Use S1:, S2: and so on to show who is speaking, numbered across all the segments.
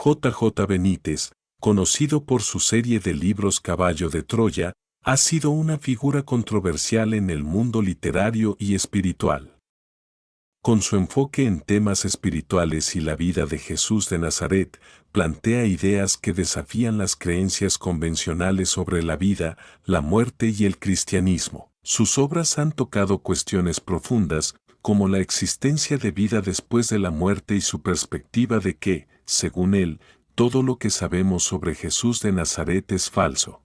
S1: J. J. Benítez, conocido por su serie de libros Caballo de Troya, ha sido una figura controversial en el mundo literario y espiritual. Con su enfoque en temas espirituales y la vida de Jesús de Nazaret, plantea ideas que desafían las creencias convencionales sobre la vida, la muerte y el cristianismo. Sus obras han tocado cuestiones profundas, como la existencia de vida después de la muerte y su perspectiva de que, según él, todo lo que sabemos sobre Jesús de Nazaret es falso.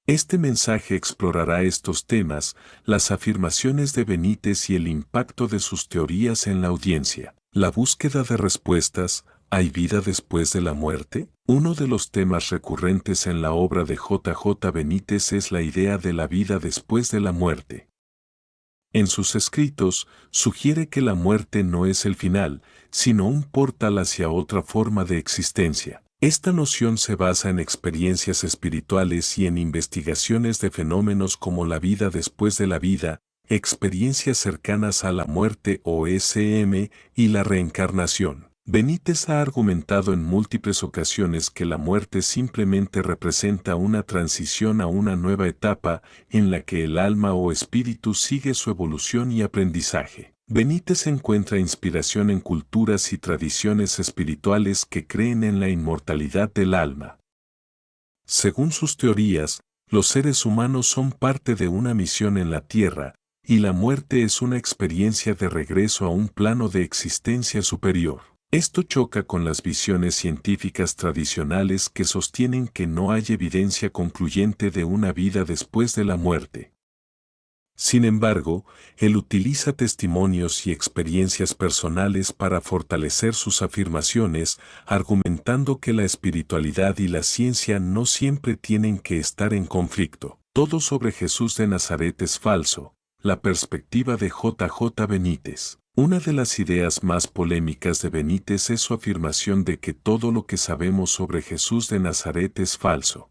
S1: Este mensaje explorará estos temas, las afirmaciones de Benítez y el impacto de sus teorías en la audiencia. La búsqueda de respuestas, ¿hay vida después de la muerte? Uno de los temas recurrentes en la obra de J. J. Benítez es la idea de la vida después de la muerte. En sus escritos, sugiere que la muerte no es el final, sino un portal hacia otra forma de existencia. Esta noción se basa en experiencias espirituales y en investigaciones de fenómenos como la vida después de la vida, experiencias cercanas a la muerte o SM y la reencarnación. Benítez ha argumentado en múltiples ocasiones que la muerte simplemente representa una transición a una nueva etapa en la que el alma o espíritu sigue su evolución y aprendizaje. Benítez encuentra inspiración en culturas y tradiciones espirituales que creen en la inmortalidad del alma. Según sus teorías, los seres humanos son parte de una misión en la Tierra, y la muerte es una experiencia de regreso a un plano de existencia superior. Esto choca con las visiones científicas tradicionales que sostienen que no hay evidencia concluyente de una vida después de la muerte. Sin embargo, él utiliza testimonios y experiencias personales para fortalecer sus afirmaciones, argumentando que la espiritualidad y la ciencia no siempre tienen que estar en conflicto. Todo sobre Jesús de Nazaret es falso. La perspectiva de J. J. Benítez. Una de las ideas más polémicas de Benítez es su afirmación de que todo lo que sabemos sobre Jesús de Nazaret es falso.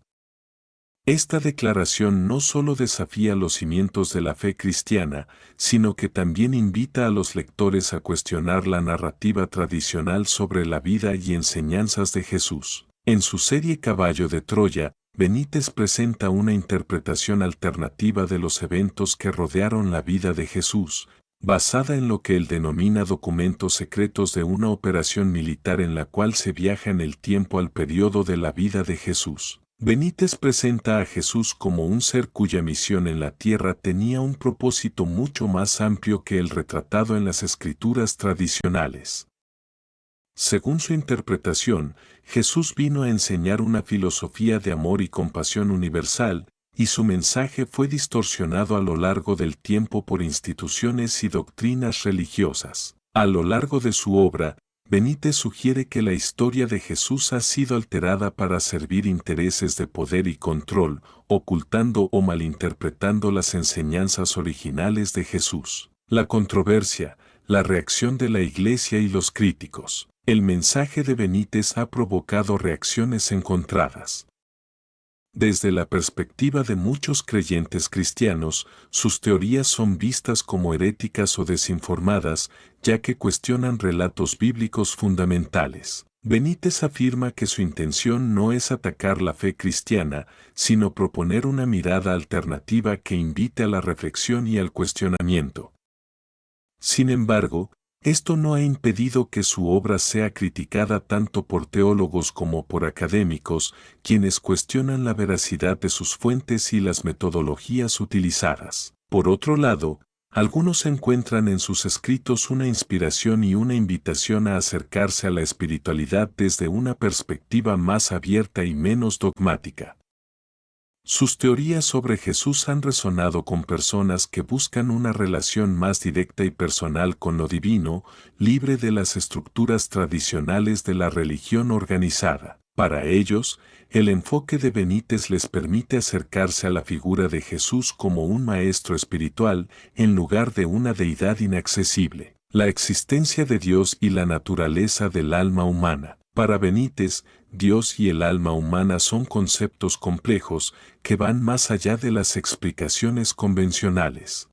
S1: Esta declaración no solo desafía los cimientos de la fe cristiana, sino que también invita a los lectores a cuestionar la narrativa tradicional sobre la vida y enseñanzas de Jesús. En su serie Caballo de Troya, Benítez presenta una interpretación alternativa de los eventos que rodearon la vida de Jesús, basada en lo que él denomina documentos secretos de una operación militar en la cual se viaja en el tiempo al periodo de la vida de Jesús. Benítez presenta a Jesús como un ser cuya misión en la tierra tenía un propósito mucho más amplio que el retratado en las escrituras tradicionales. Según su interpretación, Jesús vino a enseñar una filosofía de amor y compasión universal, y su mensaje fue distorsionado a lo largo del tiempo por instituciones y doctrinas religiosas. A lo largo de su obra, Benítez sugiere que la historia de Jesús ha sido alterada para servir intereses de poder y control, ocultando o malinterpretando las enseñanzas originales de Jesús. La controversia, la reacción de la Iglesia y los críticos. El mensaje de Benítez ha provocado reacciones encontradas. Desde la perspectiva de muchos creyentes cristianos, sus teorías son vistas como heréticas o desinformadas, ya que cuestionan relatos bíblicos fundamentales. Benítez afirma que su intención no es atacar la fe cristiana, sino proponer una mirada alternativa que invite a la reflexión y al cuestionamiento. Sin embargo, esto no ha impedido que su obra sea criticada tanto por teólogos como por académicos, quienes cuestionan la veracidad de sus fuentes y las metodologías utilizadas. Por otro lado, algunos encuentran en sus escritos una inspiración y una invitación a acercarse a la espiritualidad desde una perspectiva más abierta y menos dogmática. Sus teorías sobre Jesús han resonado con personas que buscan una relación más directa y personal con lo divino, libre de las estructuras tradicionales de la religión organizada. Para ellos, el enfoque de Benítez les permite acercarse a la figura de Jesús como un maestro espiritual, en lugar de una deidad inaccesible. La existencia de Dios y la naturaleza del alma humana. Para Benítez, Dios y el alma humana son conceptos complejos que van más allá de las explicaciones convencionales.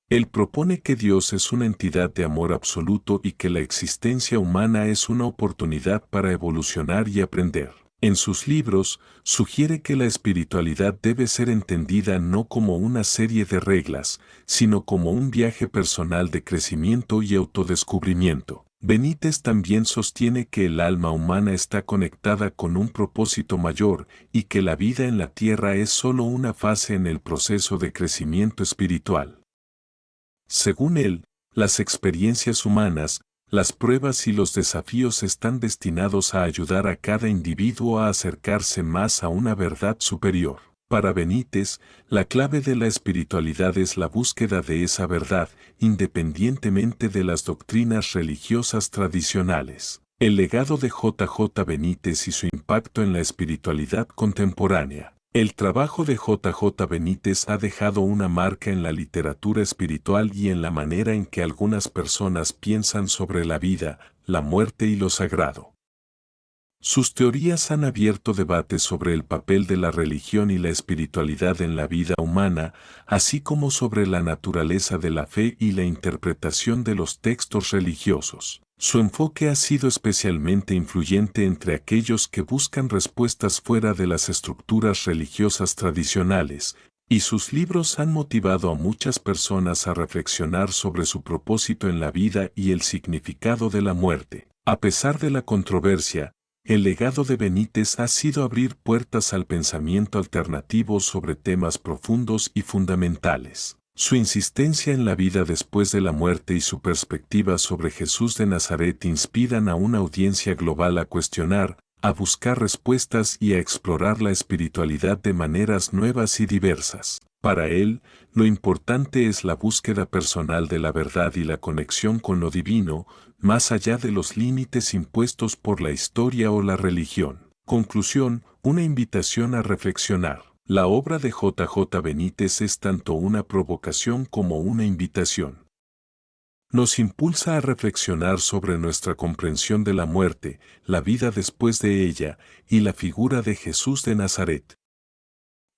S1: Él propone que Dios es una entidad de amor absoluto y que la existencia humana es una oportunidad para evolucionar y aprender. En sus libros, sugiere que la espiritualidad debe ser entendida no como una serie de reglas, sino como un viaje personal de crecimiento y autodescubrimiento. Benítez también sostiene que el alma humana está conectada con un propósito mayor y que la vida en la tierra es solo una fase en el proceso de crecimiento espiritual. Según él, las experiencias humanas, las pruebas y los desafíos están destinados a ayudar a cada individuo a acercarse más a una verdad superior. Para Benítez, la clave de la espiritualidad es la búsqueda de esa verdad, independientemente de las doctrinas religiosas tradicionales. El legado de J. J. Benítez y su impacto en la espiritualidad contemporánea. El trabajo de J. J. Benítez ha dejado una marca en la literatura espiritual y en la manera en que algunas personas piensan sobre la vida, la muerte y lo sagrado. Sus teorías han abierto debates sobre el papel de la religión y la espiritualidad en la vida humana, así como sobre la naturaleza de la fe y la interpretación de los textos religiosos. Su enfoque ha sido especialmente influyente entre aquellos que buscan respuestas fuera de las estructuras religiosas tradicionales, y sus libros han motivado a muchas personas a reflexionar sobre su propósito en la vida y el significado de la muerte. A pesar de la controversia, el legado de Benítez ha sido abrir puertas al pensamiento alternativo sobre temas profundos y fundamentales. Su insistencia en la vida después de la muerte y su perspectiva sobre Jesús de Nazaret inspiran a una audiencia global a cuestionar, a buscar respuestas y a explorar la espiritualidad de maneras nuevas y diversas. Para él, lo importante es la búsqueda personal de la verdad y la conexión con lo divino, más allá de los límites impuestos por la historia o la religión. Conclusión, una invitación a reflexionar. La obra de J. J. Benítez es tanto una provocación como una invitación. Nos impulsa a reflexionar sobre nuestra comprensión de la muerte, la vida después de ella, y la figura de Jesús de Nazaret.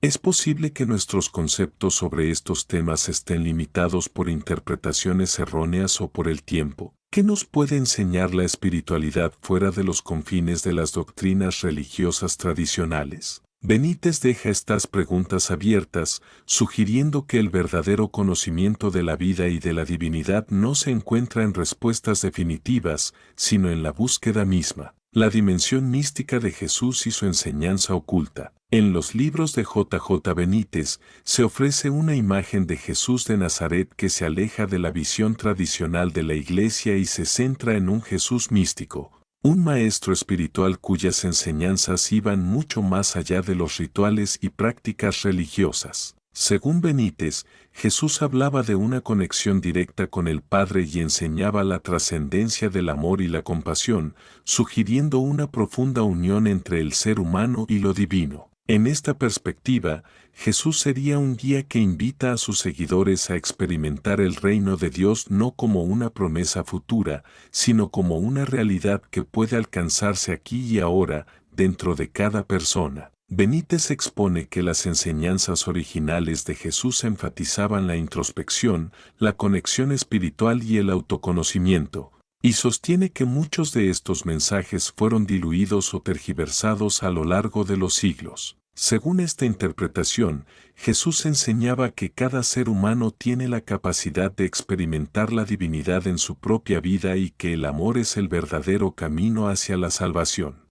S1: Es posible que nuestros conceptos sobre estos temas estén limitados por interpretaciones erróneas o por el tiempo. ¿Qué nos puede enseñar la espiritualidad fuera de los confines de las doctrinas religiosas tradicionales? Benítez deja estas preguntas abiertas, sugiriendo que el verdadero conocimiento de la vida y de la divinidad no se encuentra en respuestas definitivas, sino en la búsqueda misma. La dimensión mística de Jesús y su enseñanza oculta. En los libros de J. J. Benítez se ofrece una imagen de Jesús de Nazaret que se aleja de la visión tradicional de la Iglesia y se centra en un Jesús místico, un maestro espiritual cuyas enseñanzas iban mucho más allá de los rituales y prácticas religiosas. Según Benítez, Jesús hablaba de una conexión directa con el Padre y enseñaba la trascendencia del amor y la compasión, sugiriendo una profunda unión entre el ser humano y lo divino. En esta perspectiva, Jesús sería un guía que invita a sus seguidores a experimentar el reino de Dios no como una promesa futura, sino como una realidad que puede alcanzarse aquí y ahora, dentro de cada persona. Benítez expone que las enseñanzas originales de Jesús enfatizaban la introspección, la conexión espiritual y el autoconocimiento, y sostiene que muchos de estos mensajes fueron diluidos o tergiversados a lo largo de los siglos. Según esta interpretación, Jesús enseñaba que cada ser humano tiene la capacidad de experimentar la divinidad en su propia vida y que el amor es el verdadero camino hacia la salvación.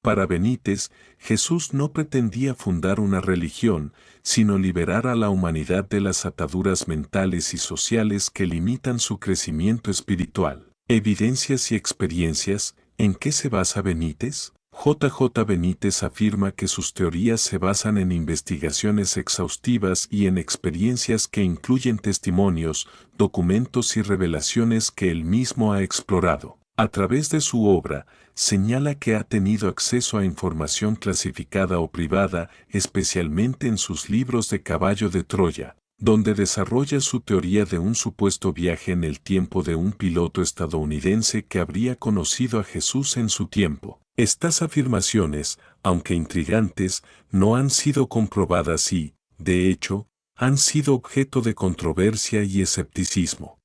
S1: Para Benítez, Jesús no pretendía fundar una religión, sino liberar a la humanidad de las ataduras mentales y sociales que limitan su crecimiento espiritual. Evidencias y experiencias, ¿en qué se basa Benítez? J. J. Benítez afirma que sus teorías se basan en investigaciones exhaustivas y en experiencias que incluyen testimonios, documentos y revelaciones que él mismo ha explorado. A través de su obra, señala que ha tenido acceso a información clasificada o privada, especialmente en sus libros de Caballo de Troya, donde desarrolla su teoría de un supuesto viaje en el tiempo de un piloto estadounidense que habría conocido a Jesús en su tiempo. Estas afirmaciones, aunque intrigantes, no han sido comprobadas y, de hecho, han sido objeto de controversia y escepticismo.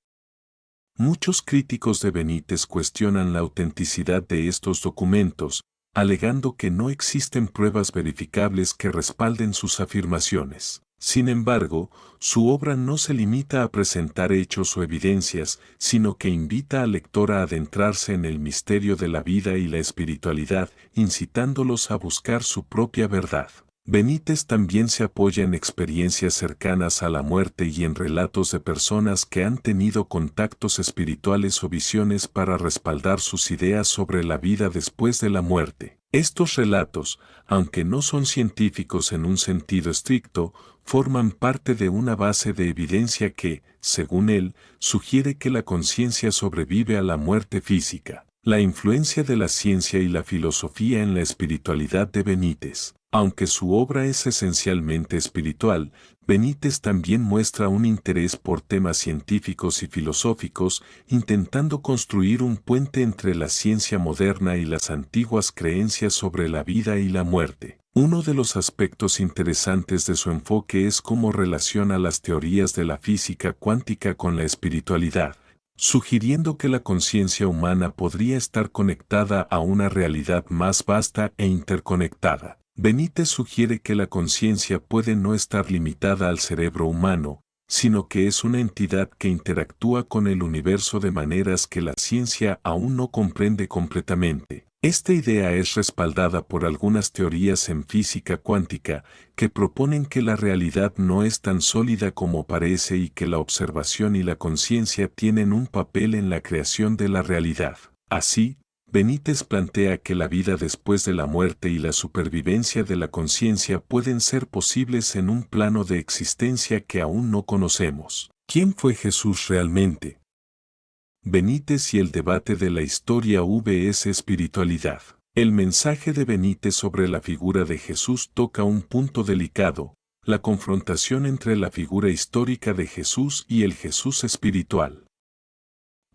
S1: Muchos críticos de Benítez cuestionan la autenticidad de estos documentos, alegando que no existen pruebas verificables que respalden sus afirmaciones. Sin embargo, su obra no se limita a presentar hechos o evidencias, sino que invita al lector a adentrarse en el misterio de la vida y la espiritualidad, incitándolos a buscar su propia verdad. Benítez también se apoya en experiencias cercanas a la muerte y en relatos de personas que han tenido contactos espirituales o visiones para respaldar sus ideas sobre la vida después de la muerte. Estos relatos, aunque no son científicos en un sentido estricto, forman parte de una base de evidencia que, según él, sugiere que la conciencia sobrevive a la muerte física. La influencia de la ciencia y la filosofía en la espiritualidad de Benítez. Aunque su obra es esencialmente espiritual, Benítez también muestra un interés por temas científicos y filosóficos, intentando construir un puente entre la ciencia moderna y las antiguas creencias sobre la vida y la muerte. Uno de los aspectos interesantes de su enfoque es cómo relaciona las teorías de la física cuántica con la espiritualidad, sugiriendo que la conciencia humana podría estar conectada a una realidad más vasta e interconectada. Benítez sugiere que la conciencia puede no estar limitada al cerebro humano, sino que es una entidad que interactúa con el universo de maneras que la ciencia aún no comprende completamente. Esta idea es respaldada por algunas teorías en física cuántica que proponen que la realidad no es tan sólida como parece y que la observación y la conciencia tienen un papel en la creación de la realidad. Así, Benítez plantea que la vida después de la muerte y la supervivencia de la conciencia pueden ser posibles en un plano de existencia que aún no conocemos. ¿Quién fue Jesús realmente? Benítez y el debate de la historia vs espiritualidad. El mensaje de Benítez sobre la figura de Jesús toca un punto delicado, la confrontación entre la figura histórica de Jesús y el Jesús espiritual.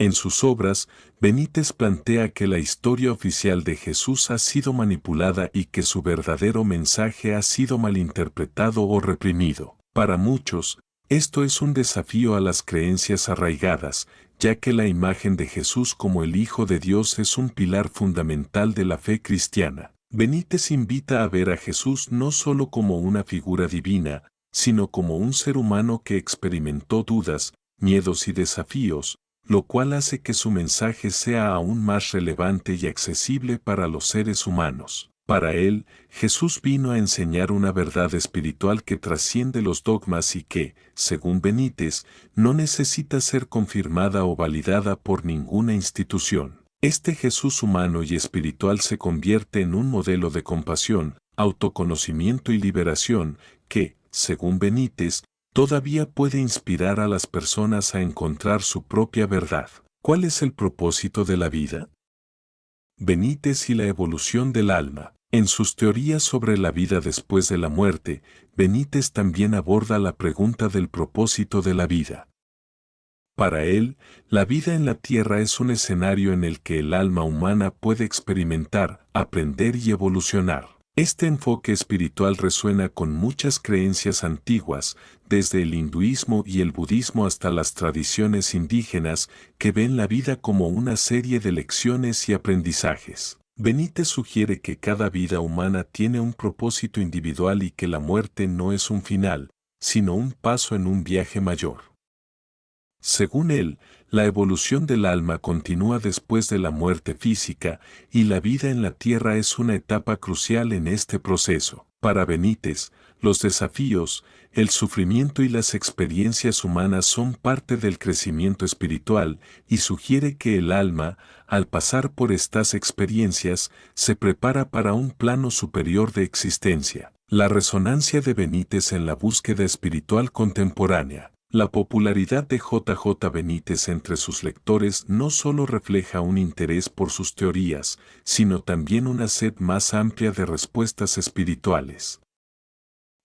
S1: En sus obras, Benítez plantea que la historia oficial de Jesús ha sido manipulada y que su verdadero mensaje ha sido malinterpretado o reprimido. Para muchos, esto es un desafío a las creencias arraigadas, ya que la imagen de Jesús como el Hijo de Dios es un pilar fundamental de la fe cristiana. Benítez invita a ver a Jesús no solo como una figura divina, sino como un ser humano que experimentó dudas, miedos y desafíos, lo cual hace que su mensaje sea aún más relevante y accesible para los seres humanos. Para él, Jesús vino a enseñar una verdad espiritual que trasciende los dogmas y que, según Benítez, no necesita ser confirmada o validada por ninguna institución. Este Jesús humano y espiritual se convierte en un modelo de compasión, autoconocimiento y liberación que, según Benítez, todavía puede inspirar a las personas a encontrar su propia verdad. ¿Cuál es el propósito de la vida? Benítez y la evolución del alma. En sus teorías sobre la vida después de la muerte, Benítez también aborda la pregunta del propósito de la vida. Para él, la vida en la tierra es un escenario en el que el alma humana puede experimentar, aprender y evolucionar. Este enfoque espiritual resuena con muchas creencias antiguas, desde el hinduismo y el budismo hasta las tradiciones indígenas, que ven la vida como una serie de lecciones y aprendizajes. Benítez sugiere que cada vida humana tiene un propósito individual y que la muerte no es un final, sino un paso en un viaje mayor. Según él, la evolución del alma continúa después de la muerte física y la vida en la tierra es una etapa crucial en este proceso. Para Benítez, los desafíos, el sufrimiento y las experiencias humanas son parte del crecimiento espiritual y sugiere que el alma, al pasar por estas experiencias, se prepara para un plano superior de existencia. La resonancia de Benítez en la búsqueda espiritual contemporánea. La popularidad de J. Benítez entre sus lectores no solo refleja un interés por sus teorías, sino también una sed más amplia de respuestas espirituales.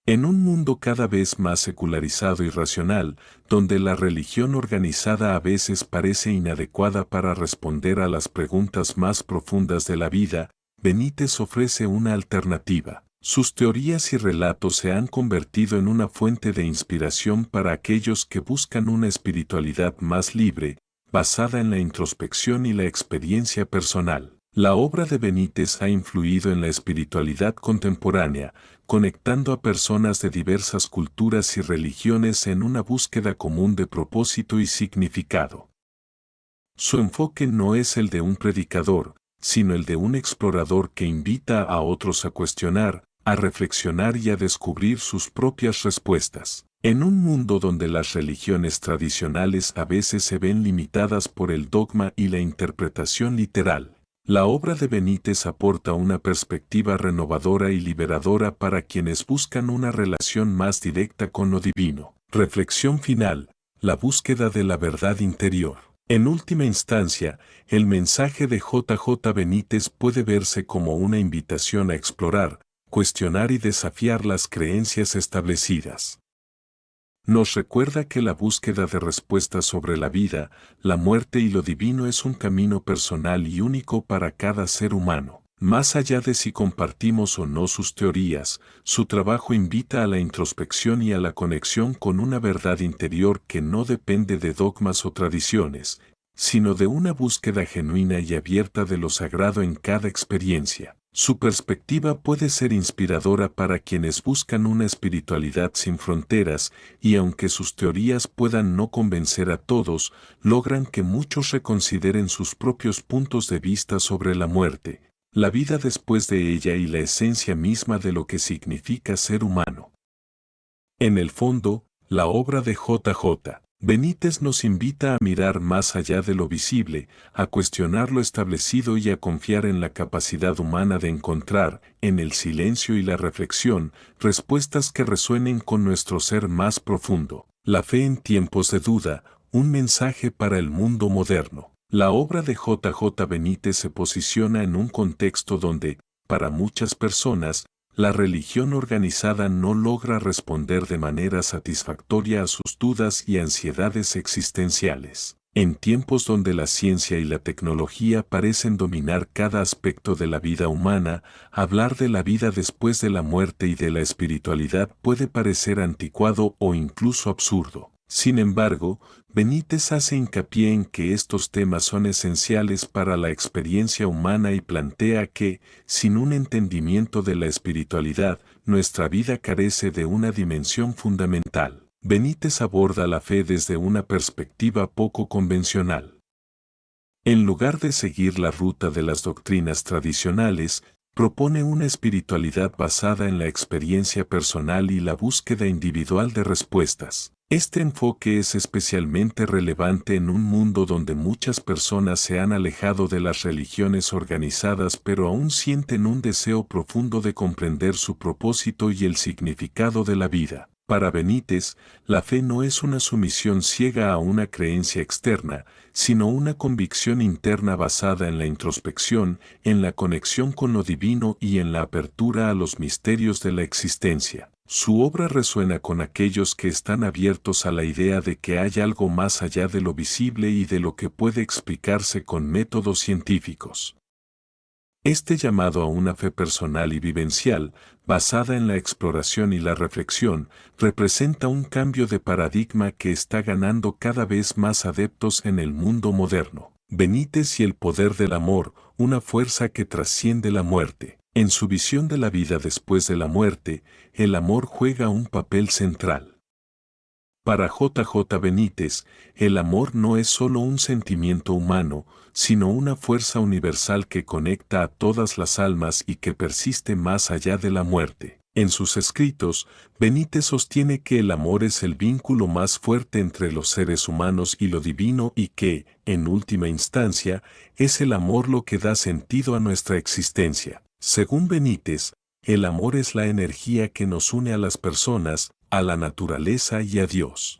S1: En un mundo cada vez más secularizado y racional, donde la religión organizada a veces parece inadecuada para responder a las preguntas más profundas de la vida, Benítez ofrece una alternativa. Sus teorías y relatos se han convertido en una fuente de inspiración para aquellos que buscan una espiritualidad más libre, basada en la introspección y la experiencia personal. La obra de Benítez ha influido en la espiritualidad contemporánea, conectando a personas de diversas culturas y religiones en una búsqueda común de propósito y significado. Su enfoque no es el de un predicador, sino el de un explorador que invita a otros a cuestionar, a reflexionar y a descubrir sus propias respuestas. En un mundo donde las religiones tradicionales a veces se ven limitadas por el dogma y la interpretación literal, la obra de Benítez aporta una perspectiva renovadora y liberadora para quienes buscan una relación más directa con lo divino. Reflexión final: la búsqueda de la verdad interior. En última instancia, el mensaje de J. Benítez puede verse como una invitación a explorar, cuestionar y desafiar las creencias establecidas. Nos recuerda que la búsqueda de respuestas sobre la vida, la muerte y lo divino es un camino personal y único para cada ser humano. Más allá de si compartimos o no sus teorías, su trabajo invita a la introspección y a la conexión con una verdad interior que no depende de dogmas o tradiciones, sino de una búsqueda genuina y abierta de lo sagrado en cada experiencia. Su perspectiva puede ser inspiradora para quienes buscan una espiritualidad sin fronteras, y aunque sus teorías puedan no convencer a todos, logran que muchos reconsideren sus propios puntos de vista sobre la muerte, la vida después de ella y la esencia misma de lo que significa ser humano. En el fondo, la obra de J. Benítez nos invita a mirar más allá de lo visible, a cuestionar lo establecido y a confiar en la capacidad humana de encontrar, en el silencio y la reflexión, respuestas que resuenen con nuestro ser más profundo. La fe en tiempos de duda, un mensaje para el mundo moderno. La obra de J. Benítez se posiciona en un contexto donde, para muchas personas, la religión organizada no logra responder de manera satisfactoria a sus dudas y ansiedades existenciales. En tiempos donde la ciencia y la tecnología parecen dominar cada aspecto de la vida humana, hablar de la vida después de la muerte y de la espiritualidad puede parecer anticuado o incluso absurdo. Sin embargo, Benítez hace hincapié en que estos temas son esenciales para la experiencia humana y plantea que, sin un entendimiento de la espiritualidad, nuestra vida carece de una dimensión fundamental. Benítez aborda la fe desde una perspectiva poco convencional. En lugar de seguir la ruta de las doctrinas tradicionales, propone una espiritualidad basada en la experiencia personal y la búsqueda individual de respuestas. Este enfoque es especialmente relevante en un mundo donde muchas personas se han alejado de las religiones organizadas pero aún sienten un deseo profundo de comprender su propósito y el significado de la vida. Para Benítez, la fe no es una sumisión ciega a una creencia externa, sino una convicción interna basada en la introspección, en la conexión con lo divino y en la apertura a los misterios de la existencia. Su obra resuena con aquellos que están abiertos a la idea de que hay algo más allá de lo visible y de lo que puede explicarse con métodos científicos. Este llamado a una fe personal y vivencial, basada en la exploración y la reflexión, representa un cambio de paradigma que está ganando cada vez más adeptos en el mundo moderno. Benítez y el poder del amor, una fuerza que trasciende la muerte. En su visión de la vida después de la muerte, el amor juega un papel central. Para J. Benítez, el amor no es solo un sentimiento humano, sino una fuerza universal que conecta a todas las almas y que persiste más allá de la muerte. En sus escritos, Benítez sostiene que el amor es el vínculo más fuerte entre los seres humanos y lo divino y que, en última instancia, es el amor lo que da sentido a nuestra existencia. Según Benítez, el amor es la energía que nos une a las personas, a la naturaleza y a Dios.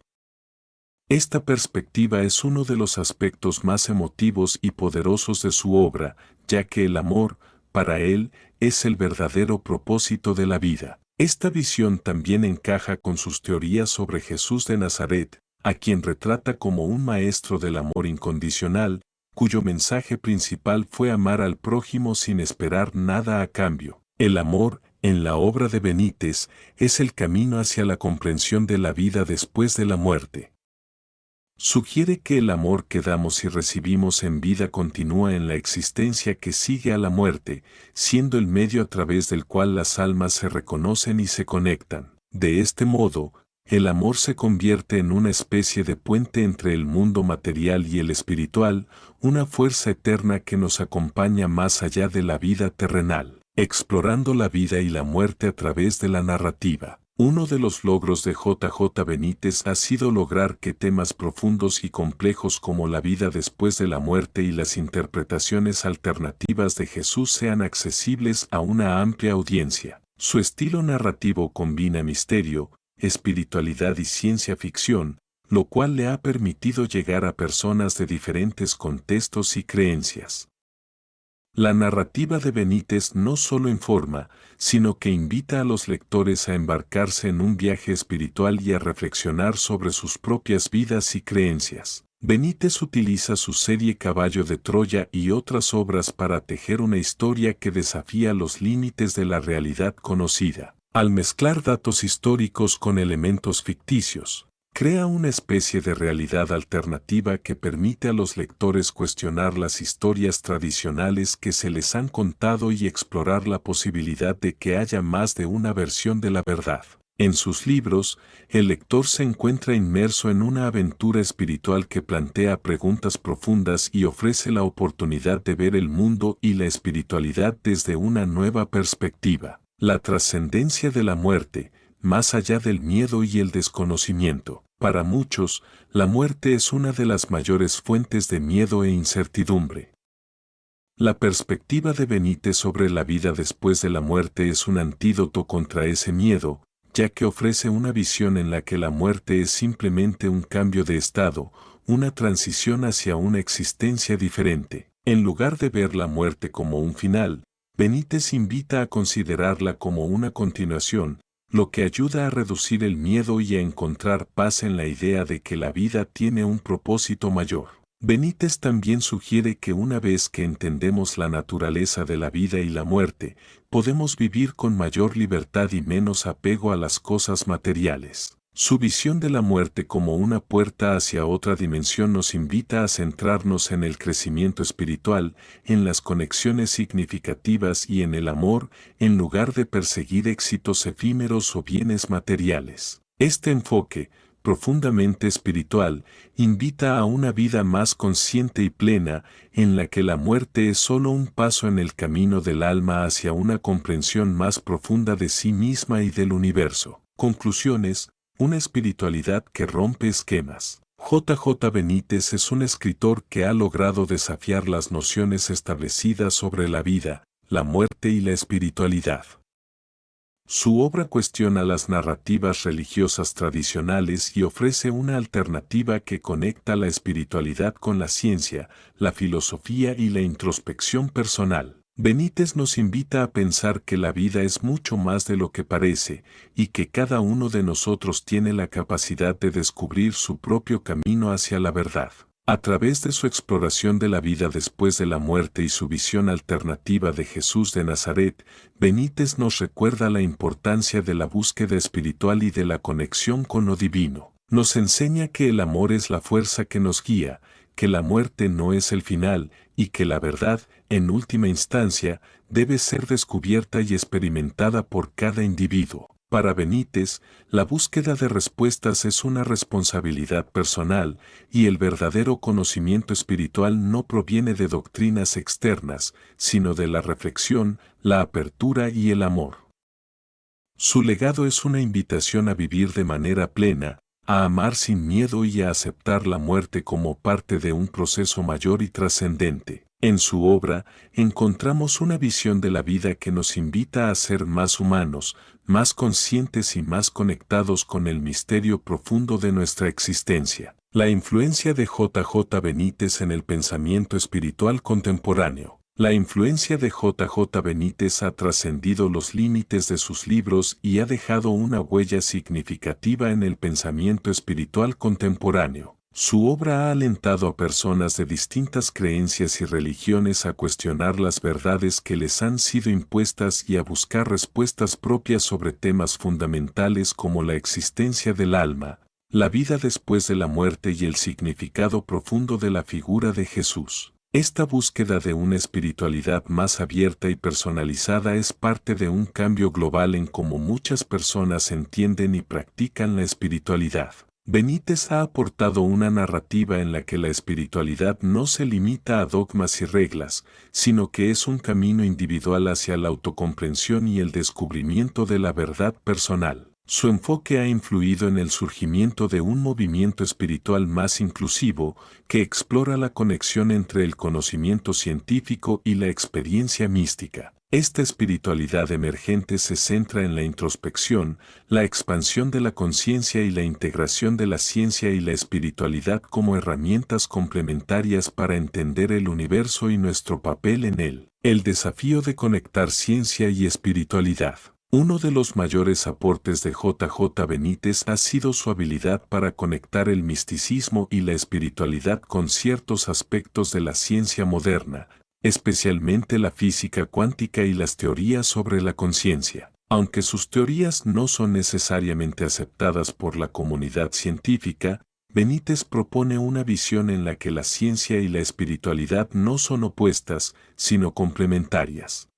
S1: Esta perspectiva es uno de los aspectos más emotivos y poderosos de su obra, ya que el amor, para él, es el verdadero propósito de la vida. Esta visión también encaja con sus teorías sobre Jesús de Nazaret, a quien retrata como un maestro del amor incondicional, cuyo mensaje principal fue amar al prójimo sin esperar nada a cambio. El amor, en la obra de Benítez, es el camino hacia la comprensión de la vida después de la muerte. Sugiere que el amor que damos y recibimos en vida continúa en la existencia que sigue a la muerte, siendo el medio a través del cual las almas se reconocen y se conectan. De este modo, el amor se convierte en una especie de puente entre el mundo material y el espiritual, una fuerza eterna que nos acompaña más allá de la vida terrenal, explorando la vida y la muerte a través de la narrativa. Uno de los logros de J.J. Benítez ha sido lograr que temas profundos y complejos como la vida después de la muerte y las interpretaciones alternativas de Jesús sean accesibles a una amplia audiencia. Su estilo narrativo combina misterio, espiritualidad y ciencia ficción, lo cual le ha permitido llegar a personas de diferentes contextos y creencias. La narrativa de Benítez no solo informa, sino que invita a los lectores a embarcarse en un viaje espiritual y a reflexionar sobre sus propias vidas y creencias. Benítez utiliza su serie Caballo de Troya y otras obras para tejer una historia que desafía los límites de la realidad conocida. Al mezclar datos históricos con elementos ficticios, crea una especie de realidad alternativa que permite a los lectores cuestionar las historias tradicionales que se les han contado y explorar la posibilidad de que haya más de una versión de la verdad. En sus libros, el lector se encuentra inmerso en una aventura espiritual que plantea preguntas profundas y ofrece la oportunidad de ver el mundo y la espiritualidad desde una nueva perspectiva. La trascendencia de la muerte, más allá del miedo y el desconocimiento. Para muchos, la muerte es una de las mayores fuentes de miedo e incertidumbre. La perspectiva de Benítez sobre la vida después de la muerte es un antídoto contra ese miedo, ya que ofrece una visión en la que la muerte es simplemente un cambio de estado, una transición hacia una existencia diferente. En lugar de ver la muerte como un final, Benítez invita a considerarla como una continuación, lo que ayuda a reducir el miedo y a encontrar paz en la idea de que la vida tiene un propósito mayor. Benítez también sugiere que una vez que entendemos la naturaleza de la vida y la muerte, podemos vivir con mayor libertad y menos apego a las cosas materiales. Su visión de la muerte como una puerta hacia otra dimensión nos invita a centrarnos en el crecimiento espiritual, en las conexiones significativas y en el amor, en lugar de perseguir éxitos efímeros o bienes materiales. Este enfoque, profundamente espiritual, invita a una vida más consciente y plena, en la que la muerte es solo un paso en el camino del alma hacia una comprensión más profunda de sí misma y del universo. Conclusiones. Una espiritualidad que rompe esquemas. J.J. Benítez es un escritor que ha logrado desafiar las nociones establecidas sobre la vida, la muerte y la espiritualidad. Su obra cuestiona las narrativas religiosas tradicionales y ofrece una alternativa que conecta la espiritualidad con la ciencia, la filosofía y la introspección personal. Benítez nos invita a pensar que la vida es mucho más de lo que parece, y que cada uno de nosotros tiene la capacidad de descubrir su propio camino hacia la verdad. A través de su exploración de la vida después de la muerte y su visión alternativa de Jesús de Nazaret, Benítez nos recuerda la importancia de la búsqueda espiritual y de la conexión con lo divino. Nos enseña que el amor es la fuerza que nos guía, que la muerte no es el final, y que la verdad, en última instancia, debe ser descubierta y experimentada por cada individuo. Para Benítez, la búsqueda de respuestas es una responsabilidad personal, y el verdadero conocimiento espiritual no proviene de doctrinas externas, sino de la reflexión, la apertura y el amor. Su legado es una invitación a vivir de manera plena, a amar sin miedo y a aceptar la muerte como parte de un proceso mayor y trascendente. En su obra, encontramos una visión de la vida que nos invita a ser más humanos, más conscientes y más conectados con el misterio profundo de nuestra existencia. La influencia de J.J. Benítez en el pensamiento espiritual contemporáneo. La influencia de J.J. Benítez ha trascendido los límites de sus libros y ha dejado una huella significativa en el pensamiento espiritual contemporáneo. Su obra ha alentado a personas de distintas creencias y religiones a cuestionar las verdades que les han sido impuestas y a buscar respuestas propias sobre temas fundamentales como la existencia del alma, la vida después de la muerte y el significado profundo de la figura de Jesús. Esta búsqueda de una espiritualidad más abierta y personalizada es parte de un cambio global en cómo muchas personas entienden y practican la espiritualidad. Benítez ha aportado una narrativa en la que la espiritualidad no se limita a dogmas y reglas, sino que es un camino individual hacia la autocomprensión y el descubrimiento de la verdad personal. Su enfoque ha influido en el surgimiento de un movimiento espiritual más inclusivo, que explora la conexión entre el conocimiento científico y la experiencia mística. Esta espiritualidad emergente se centra en la introspección, la expansión de la conciencia y la integración de la ciencia y la espiritualidad como herramientas complementarias para entender el universo y nuestro papel en él. El desafío de conectar ciencia y espiritualidad. Uno de los mayores aportes de J. Benítez ha sido su habilidad para conectar el misticismo y la espiritualidad con ciertos aspectos de la ciencia moderna, especialmente la física cuántica y las teorías sobre la conciencia. Aunque sus teorías no son necesariamente aceptadas por la comunidad científica, Benítez propone una visión en la que la ciencia y la espiritualidad no son opuestas, sino complementarias.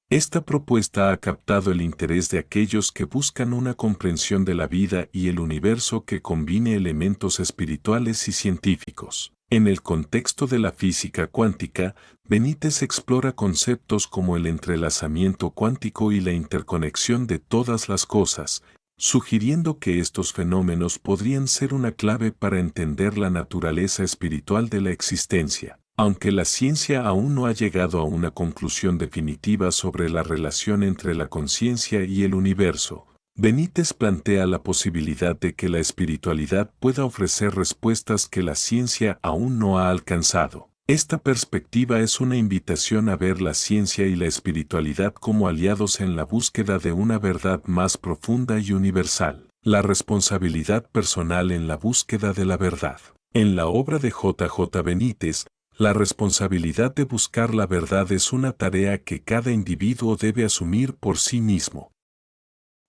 S1: Esta propuesta ha captado el interés de aquellos que buscan una comprensión de la vida y el universo que combine elementos espirituales y científicos. En el contexto de la física cuántica, Benítez explora conceptos como el entrelazamiento cuántico y la interconexión de todas las cosas, sugiriendo que estos fenómenos podrían ser una clave para entender la naturaleza espiritual de la existencia. Aunque la ciencia aún no ha llegado a una conclusión definitiva sobre la relación entre la conciencia y el universo, Benítez plantea la posibilidad de que la espiritualidad pueda ofrecer respuestas que la ciencia aún no ha alcanzado. Esta perspectiva es una invitación a ver la ciencia y la espiritualidad como aliados en la búsqueda de una verdad más profunda y universal. La responsabilidad personal en la búsqueda de la verdad. En la obra de J. Benítez, la responsabilidad de buscar la verdad es una tarea que cada individuo debe asumir por sí mismo.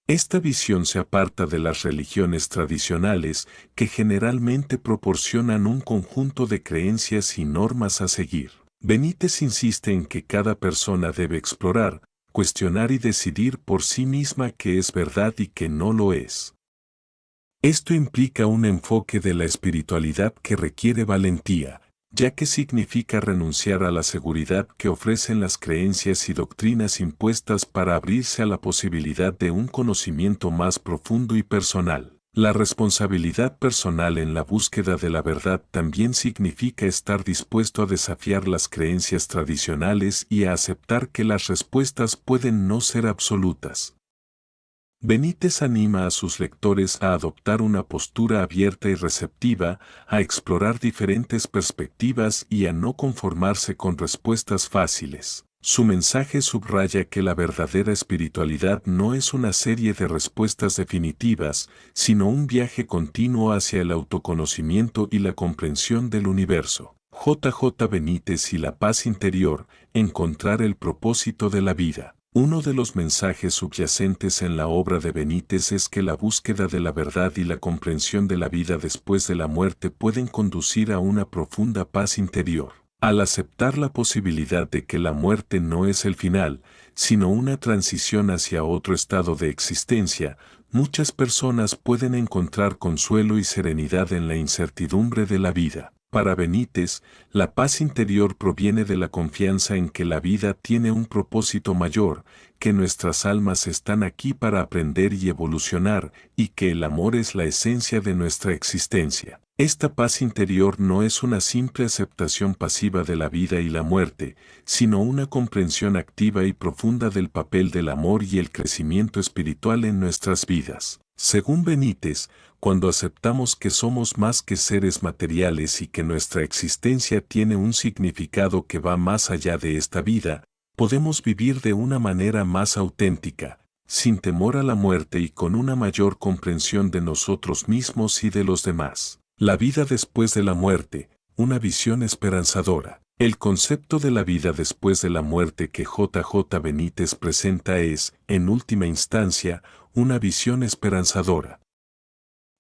S1: Esta visión se aparta de las religiones tradicionales, que generalmente proporcionan un conjunto de creencias y normas a seguir. Benítez insiste en que cada persona debe explorar, cuestionar y decidir por sí misma qué es verdad y qué no lo es. Esto implica un enfoque de la espiritualidad que requiere valentía, ya que significa renunciar a la seguridad que ofrecen las creencias y doctrinas impuestas para abrirse a la posibilidad de un conocimiento más profundo y personal. La responsabilidad personal en la búsqueda de la verdad también significa estar dispuesto a desafiar las creencias tradicionales y a aceptar que las respuestas pueden no ser absolutas. Benítez anima a sus lectores a adoptar una postura abierta y receptiva, a explorar diferentes perspectivas y a no conformarse con respuestas fáciles. Su mensaje subraya que la verdadera espiritualidad no es una serie de respuestas definitivas, sino un viaje continuo hacia el autoconocimiento y la comprensión del universo. J. Benítez y la paz interior, encontrar el propósito de la vida. Uno de los mensajes subyacentes en la obra de Benítez es que la búsqueda de la verdad y la comprensión de la vida después de la muerte pueden conducir a una profunda paz interior. Al aceptar la posibilidad de que la muerte no es el final, sino una transición hacia otro estado de existencia, muchas personas pueden encontrar consuelo y serenidad en la incertidumbre de la vida. Para Benítez, la paz interior proviene de la confianza en que la vida tiene un propósito mayor, que nuestras almas están aquí para aprender y evolucionar, y que el amor es la esencia de nuestra existencia. Esta paz interior no es una simple aceptación pasiva de la vida y la muerte, sino una comprensión activa y profunda del papel del amor y el crecimiento espiritual en nuestras vidas. Según Benítez, cuando aceptamos que somos más que seres materiales y que nuestra existencia tiene un significado que va más allá de esta vida, podemos vivir de una manera más auténtica, sin temor a la muerte y con una mayor comprensión de nosotros mismos y de los demás. La vida después de la muerte, una visión esperanzadora. El concepto de la vida después de la muerte que J. Benítez presenta es, en última instancia, una visión esperanzadora.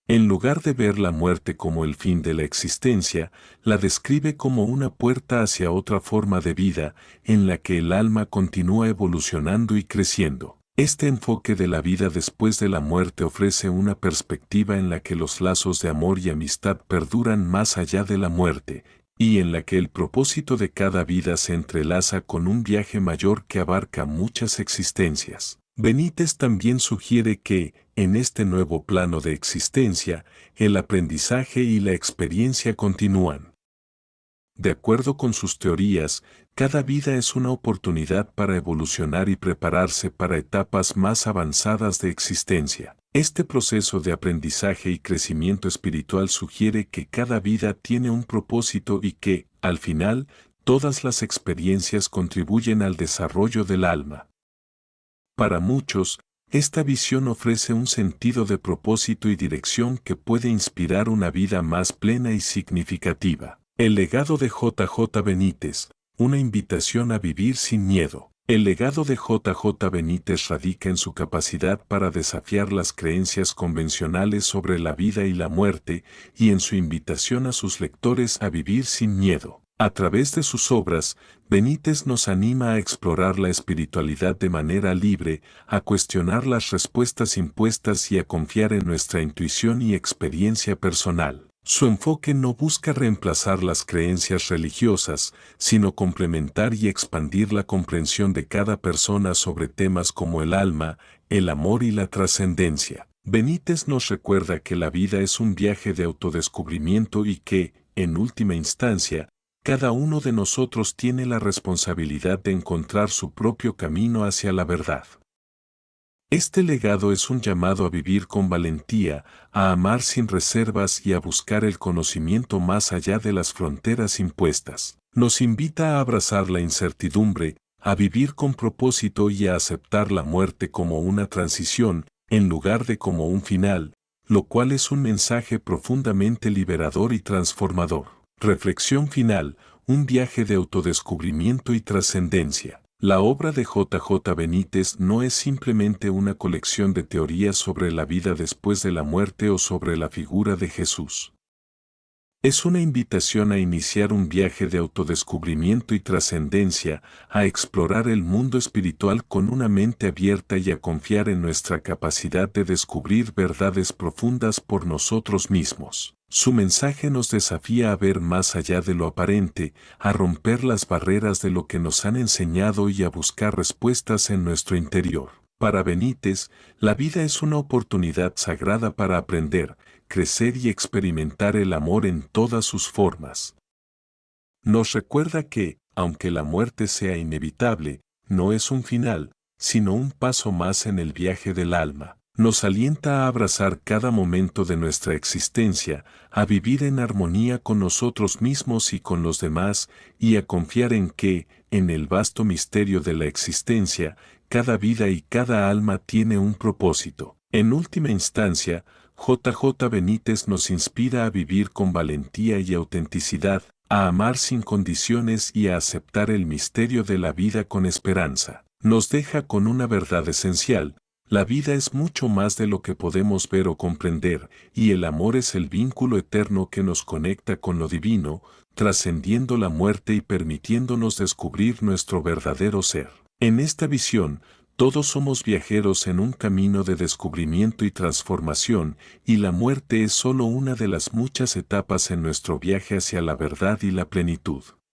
S1: En lugar de ver la muerte como el fin de la existencia, la describe como una puerta hacia otra forma de vida, en la que el alma continúa evolucionando y creciendo. Este enfoque de la vida después de la muerte ofrece una perspectiva en la que los lazos de amor y amistad perduran más allá de la muerte, y en la que el propósito de cada vida se entrelaza con un viaje mayor que abarca muchas existencias. Benítez también sugiere que, en este nuevo plano de existencia, el aprendizaje y la experiencia continúan. De acuerdo con sus teorías, cada vida es una oportunidad para evolucionar y prepararse para etapas más avanzadas de existencia. Este proceso de aprendizaje y crecimiento espiritual sugiere que cada vida tiene un propósito y que, al final, todas las experiencias contribuyen al desarrollo del alma. Para muchos, esta visión ofrece un sentido de propósito y dirección que puede inspirar una vida más plena y significativa. El legado de J. Benítez, una invitación a vivir sin miedo. El legado de J. Benítez radica en su capacidad para desafiar las creencias convencionales sobre la vida y la muerte, y en su invitación a sus lectores a vivir sin miedo. A través de sus obras, Benítez nos anima a explorar la espiritualidad de manera libre, a cuestionar las respuestas impuestas y a confiar en nuestra intuición y experiencia personal. Su enfoque no busca reemplazar las creencias religiosas, sino complementar y expandir la comprensión de cada persona sobre temas como el alma, el amor y la trascendencia. Benítez nos recuerda que la vida es un viaje de autodescubrimiento y que, en última instancia, cada uno de nosotros tiene la responsabilidad de encontrar su propio camino hacia la verdad. Este legado es un llamado a vivir con valentía, a amar sin reservas y a buscar el conocimiento más allá de las fronteras impuestas. Nos invita a abrazar la incertidumbre, a vivir con propósito y a aceptar la muerte como una transición, en lugar de como un final, lo cual es un mensaje profundamente liberador y transformador. Reflexión final, un viaje de autodescubrimiento y trascendencia. La obra de J. Benítez no es simplemente una colección de teorías sobre la vida después de la muerte o sobre la figura de Jesús. Es una invitación a iniciar un viaje de autodescubrimiento y trascendencia, a explorar el mundo espiritual con una mente abierta y a confiar en nuestra capacidad de descubrir verdades profundas por nosotros mismos. Su mensaje nos desafía a ver más allá de lo aparente, a romper las barreras de lo que nos han enseñado y a buscar respuestas en nuestro interior. Para Benítez, la vida es una oportunidad sagrada para aprender, crecer y experimentar el amor en todas sus formas. Nos recuerda que, aunque la muerte sea inevitable, no es un final, sino un paso más en el viaje del alma. Nos alienta a abrazar cada momento de nuestra existencia, a vivir en armonía con nosotros mismos y con los demás, y a confiar en que, en el vasto misterio de la existencia, cada vida y cada alma tiene un propósito. En última instancia, J. Benítez nos inspira a vivir con valentía y autenticidad, a amar sin condiciones y a aceptar el misterio de la vida con esperanza. Nos deja con una verdad esencial: la vida es mucho más de lo que podemos ver o comprender, y el amor es el vínculo eterno que nos conecta con lo divino, trascendiendo la muerte y permitiéndonos descubrir nuestro verdadero ser. En esta visión, todos somos viajeros en un camino de descubrimiento y transformación, y la muerte es solo una de las muchas etapas en nuestro viaje hacia la verdad y la plenitud.